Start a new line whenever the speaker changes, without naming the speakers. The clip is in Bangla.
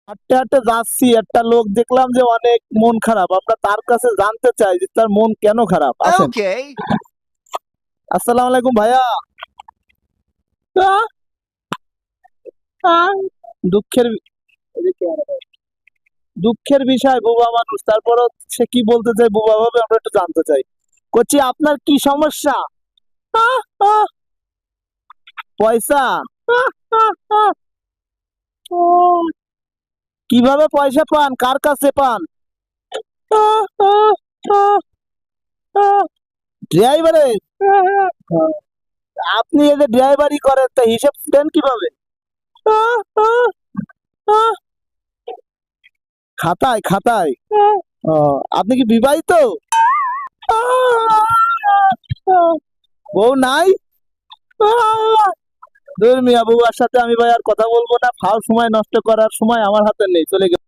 হাঁটতে হাঁটতে যাচ্ছি, একটা লোক দেখলাম যে অনেক মন খারাপ। আমরা তার কাছে জানতে চাই যে তার মন কেন খারাপ। আসেন।
Okay.
আসসালামু আলাইকুম ভাইয়া। আহ, আহ, দুঃখের দুঃখের বিষয়, বুবা মানুষ, তারপরও সে কি বলতে চাই বুবা ভাবে আমরা একটু জানতে চাই। করছি আপনার কি সমস্যা? আহ, আহ, পয়সা? আহ, আহ, আহ, ও, কিভাবে পয়সা পান, কার কাছে পান? আহ, আহ, আহ, আহ, ড্রাইভারে? আপনি এই যে ড্রাইভারি করেন, তা হিসেব দেন কিভাবে? আহ, আহ, আহ, খাতায় খাতায়? ও, আপনি কি বিবাহিত? বউ নাই? দূর মিয়া, বউয়ার সাথে আমি ভাই আর কথা বলবো না, ফাল সময় নষ্ট করার সময় আমার হাতে নেই, চলে গেল।